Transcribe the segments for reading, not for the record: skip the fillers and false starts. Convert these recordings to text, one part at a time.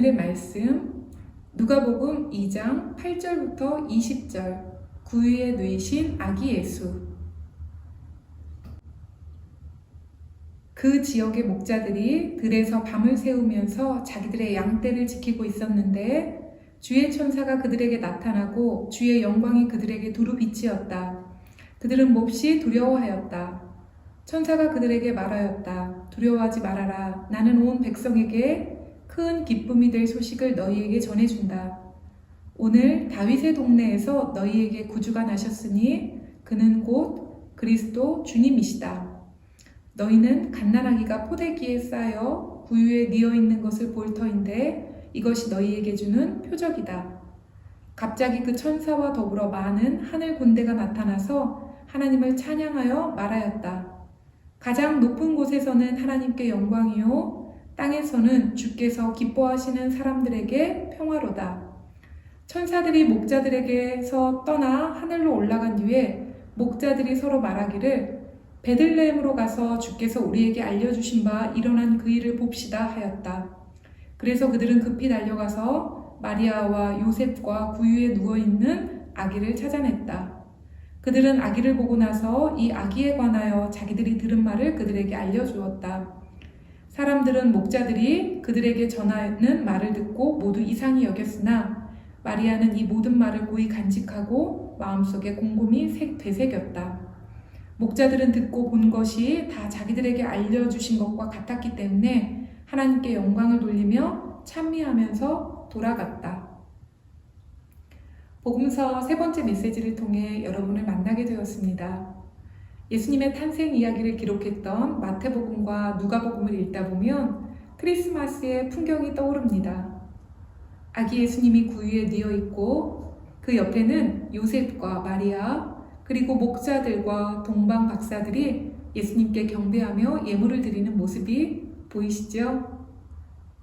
오늘의 말씀 누가복음 2장 8절부터 20절 구유에 누이신 아기 예수. 그 지역의 목자들이 들에서 밤을 새우면서 자기들의 양떼를 지키고 있었는데 주의 천사가 그들에게 나타나고 주의 영광이 그들에게 두루 비치었다. 그들은 몹시 두려워하였다. 천사가 그들에게 말하였다. 두려워하지 말아라. 나는 온 백성에게 큰 기쁨이 될 소식을 너희에게 전해준다. 오늘 다윗의 동네에서 너희에게 구주가 나셨으니 그는 곧 그리스도 주님이시다. 너희는 갓난아기가 포대기에 쌓여 구유에 뉘어있는 것을 볼 터인데 이것이 너희에게 주는 표적이다. 갑자기 그 천사와 더불어 많은 하늘 군대가 나타나서 하나님을 찬양하여 말하였다. 가장 높은 곳에서는 하나님께 영광이요 땅에서는 주께서 기뻐하시는 사람들에게 평화로다. 천사들이 목자들에게서 떠나 하늘로 올라간 뒤에 목자들이 서로 말하기를 베들레헴으로 가서 주께서 우리에게 알려주신 바 일어난 그 일을 봅시다 하였다. 그래서 그들은 급히 달려가서 마리아와 요셉과 구유에 누워있는 아기를 찾아냈다. 그들은 아기를 보고 나서 이 아기에 관하여 자기들이 들은 말을 그들에게 알려주었다. 사람들은 목자들이 그들에게 전하는 말을 듣고 모두 이상히 여겼으나 마리아는 이 모든 말을 고이 간직하고 마음속에 곰곰이 되새겼다. 목자들은 듣고 본 것이 다 자기들에게 알려주신 것과 같았기 때문에 하나님께 영광을 돌리며 찬미하면서 돌아갔다. 복음서 세 번째 메시지를 통해 여러분을 만나게 되었습니다. 예수님의 탄생 이야기를 기록했던 마태복음과 누가복음을 읽다 보면 크리스마스의 풍경이 떠오릅니다. 아기 예수님이 구유에 뉘어 있고 그 옆에는 요셉과 마리아 그리고 목자들과 동방 박사들이 예수님께 경배하며 예물을 드리는 모습이 보이시죠?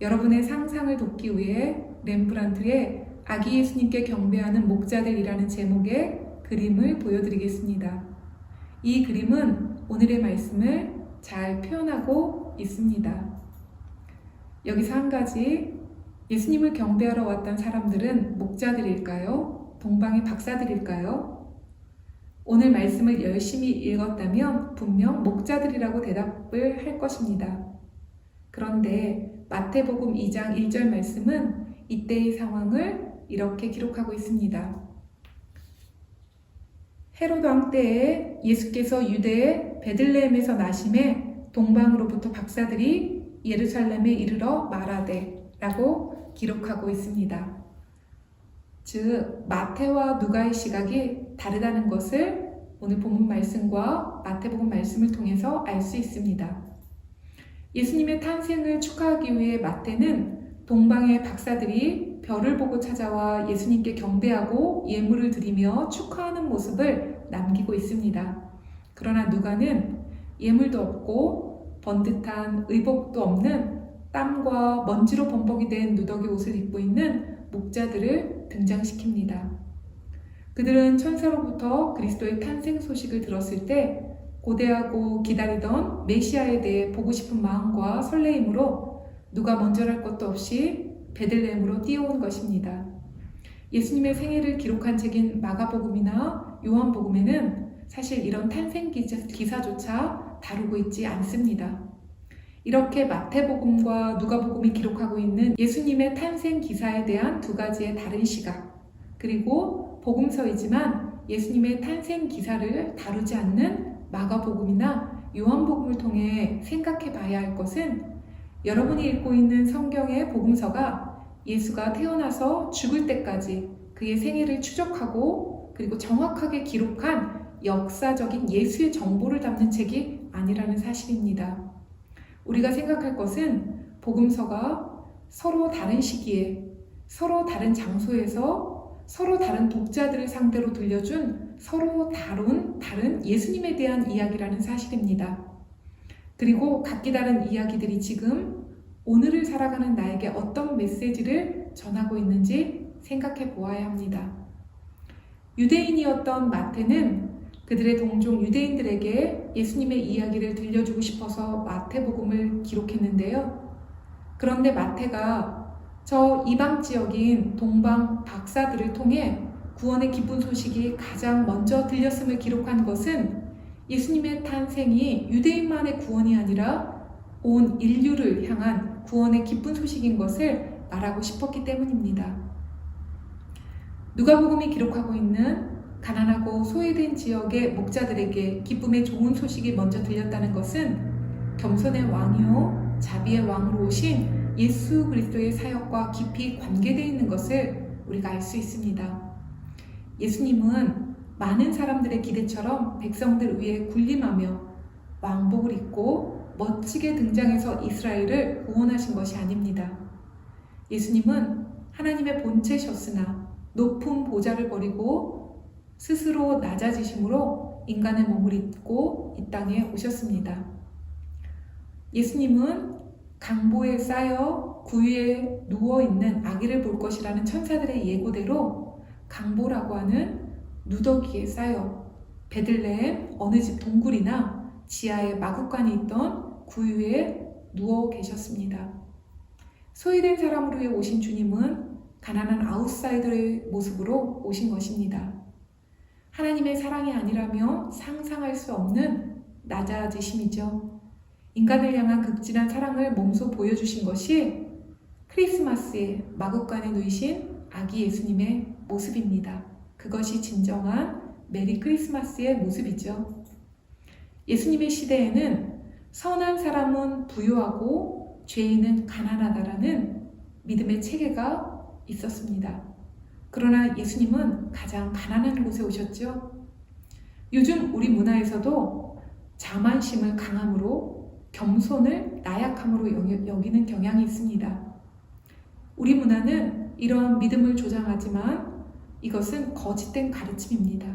여러분의 상상을 돕기 위해 렘브란트의 아기 예수님께 경배하는 목자들이라는 제목의 그림을 보여드리겠습니다. 이 그림은 오늘의 말씀을 잘 표현하고 있습니다. 여기서 한 가지, 예수님을 경배하러 왔던 사람들은 목자들일까요? 동방의 박사들일까요? 오늘 말씀을 열심히 읽었다면 분명 목자들이라고 대답을 할 것입니다. 그런데 마태복음 2장 1절 말씀은 이때의 상황을 이렇게 기록하고 있습니다. 헤롯 왕 때에 예수께서 유대의 베들레헴에서 나심에 동방으로부터 박사들이 예루살렘에 이르러 말하되 라고 기록하고 있습니다. 즉 마태와 누가의 시각이 다르다는 것을 오늘 본문 말씀과 마태복음 말씀을 통해서 알 수 있습니다. 예수님의 탄생을 축하하기 위해 마태는 동방의 박사들이 별을 보고 찾아와 예수님께 경배하고 예물을 드리며 축하하는 모습을 남기고 있습니다. 그러나 누가는 예물도 없고 번듯한 의복도 없는 땀과 먼지로 범벅이 된 누더기 옷을 입고 있는 목자들을 등장시킵니다. 그들은 천사로부터 그리스도의 탄생 소식을 들었을 때 고대하고 기다리던 메시아에 대해 보고 싶은 마음과 설레임으로 누가 먼저랄 것도 없이 베들레헴으로 뛰어온 것입니다. 예수님의 생애를 기록한 책인 마가복음이나 요한복음에는 사실 이런 탄생 기사조차 다루고 있지 않습니다. 이렇게 마태복음과 누가복음이 기록하고 있는 예수님의 탄생 기사에 대한 두 가지의 다른 시각, 그리고 복음서이지만 예수님의 탄생 기사를 다루지 않는 마가복음이나 요한복음을 통해 생각해 봐야 할 것은 여러분이 읽고 있는 성경의 복음서가 예수가 태어나서 죽을 때까지 그의 생애를 추적하고 그리고 정확하게 기록한 역사적인 예수의 정보를 담는 책이 아니라는 사실입니다. 우리가 생각할 것은 복음서가 서로 다른 시기에 서로 다른 장소에서 서로 다른 독자들을 상대로 들려준 서로 다른 예수님에 대한 이야기라는 사실입니다. 그리고 각기 다른 이야기들이 지금 오늘을 살아가는 나에게 어떤 메시지를 전하고 있는지 생각해 보아야 합니다. 유대인이었던 마태는 그들의 동종 유대인들에게 예수님의 이야기를 들려주고 싶어서 마태복음을 기록했는데요. 그런데 마태가 저 이방 지역인 동방 박사들을 통해 구원의 기쁜 소식이 가장 먼저 들렸음을 기록한 것은 예수님의 탄생이 유대인만의 구원이 아니라 온 인류를 향한 구원의 기쁜 소식인 것을 말하고 싶었기 때문입니다. 누가복음이 기록하고 있는 가난하고 소외된 지역의 목자들에게 기쁨의 좋은 소식이 먼저 들렸다는 것은 겸손의 왕이요 자비의 왕으로 오신 예수 그리스도의 사역과 깊이 관계되어 있는 것을 우리가 알 수 있습니다. 예수님은 많은 사람들의 기대처럼 백성들 위에 군림하며 왕복을 입고 멋지게 등장해서 이스라엘을 구원하신 것이 아닙니다. 예수님은 하나님의 본체셨으나 높은 보좌를 버리고 스스로 낮아지심으로 인간의 몸을 입고 이 땅에 오셨습니다. 예수님은 강보에 쌓여 구유에 누워있는 아기를 볼 것이라는 천사들의 예고대로 강보라고 하는 누더기에 쌓여 베들레헴 어느 집 동굴이나 지하에 마구간이 있던 구유에 누워 계셨습니다. 소외된 사람으로 위해 오신 주님은 가난한 아웃사이더의 모습으로 오신 것입니다. 하나님의 사랑이 아니라면 상상할 수 없는 낮아지심이죠. 인간을 향한 극진한 사랑을 몸소 보여주신 것이 크리스마스에 마구간에 누이신 아기 예수님의 모습입니다. 그것이 진정한 메리 크리스마스의 모습이죠. 예수님의 시대에는 선한 사람은 부유하고 죄인은 가난하다라는 믿음의 체계가 있었습니다. 그러나 예수님은 가장 가난한 곳에 오셨죠. 요즘 우리 문화에서도 자만심을 강함으로 겸손을 나약함으로 여기는 경향이 있습니다. 우리 문화는 이러한 믿음을 조장하지만 이것은 거짓된 가르침입니다.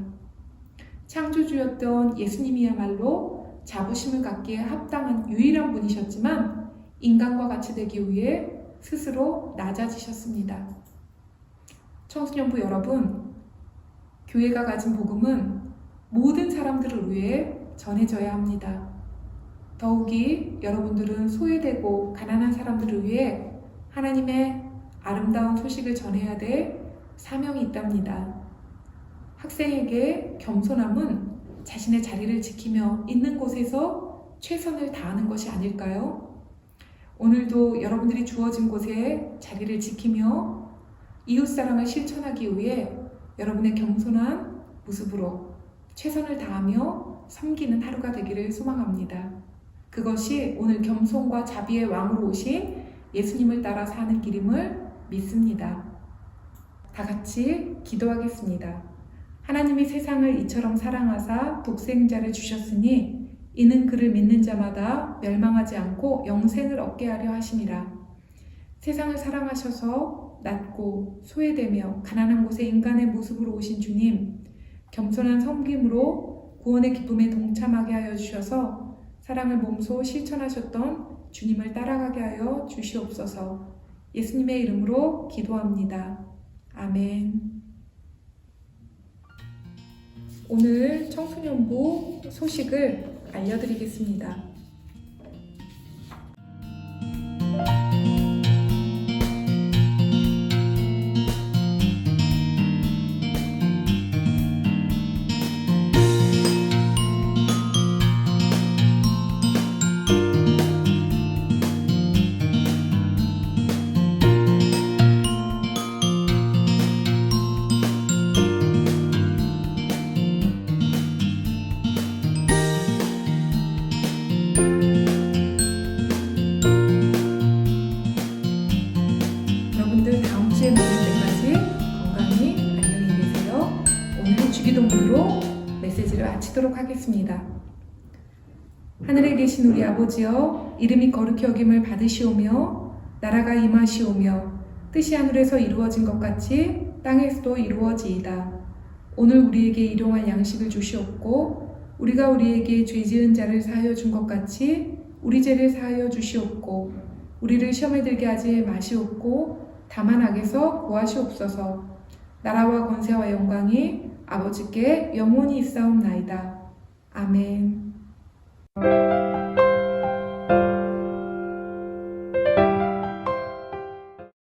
창조주였던 예수님이야말로 자부심을 갖기에 합당한 유일한 분이셨지만 인간과 같이 되기 위해 스스로 낮아지셨습니다. 청소년부 여러분, 교회가 가진 복음은 모든 사람들을 위해 전해져야 합니다. 더욱이 여러분들은 소외되고 가난한 사람들을 위해 하나님의 아름다운 소식을 전해야 될 사명이 있답니다. 학생에게 겸손함은 자신의 자리를 지키며 있는 곳에서 최선을 다하는 것이 아닐까요? 오늘도 여러분들이 주어진 곳에 자리를 지키며 이웃사랑을 실천하기 위해 여러분의 겸손한 모습으로 최선을 다하며 섬기는 하루가 되기를 소망합니다. 그것이 오늘 겸손과 자비의 왕으로 오신 예수님을 따라 사는 길임을 믿습니다. 다 같이 기도하겠습니다. 하나님이 세상을 이처럼 사랑하사 독생자를 주셨으니 이는 그를 믿는 자마다 멸망하지 않고 영생을 얻게 하려 하심이라. 세상을 사랑하셔서 낮고 소외되며 가난한 곳에 인간의 모습으로 오신 주님, 겸손한 섬김으로 구원의 기쁨에 동참하게 하여 주셔서 사랑을 몸소 실천하셨던 주님을 따라가게 하여 주시옵소서. 예수님의 이름으로 기도합니다. 아멘. 오늘 청소년부 소식을 알려드리겠습니다. 여러분들 다음 주에 만날 때까지 건강히 안녕히 계세요. 오늘은 주기도문으로 메시지를 마치도록 하겠습니다. 하늘에 계신 우리 아버지여, 이름이 거룩히 여김을 받으시오며 나라가 임하시오며 뜻이 하늘에서 이루어진 것 같이 땅에서도 이루어지이다. 오늘 우리에게 일용할 양식을 주시옵고 우리가 우리에게 죄 지은 자를 사하여 준 것 같이 우리 죄를 사하여 주시옵고 우리를 시험에 들게 하지 마시옵고 다만 악에서 구하시옵소서. 나라와 권세와 영광이 아버지께 영원히 있사옵나이다. 아멘.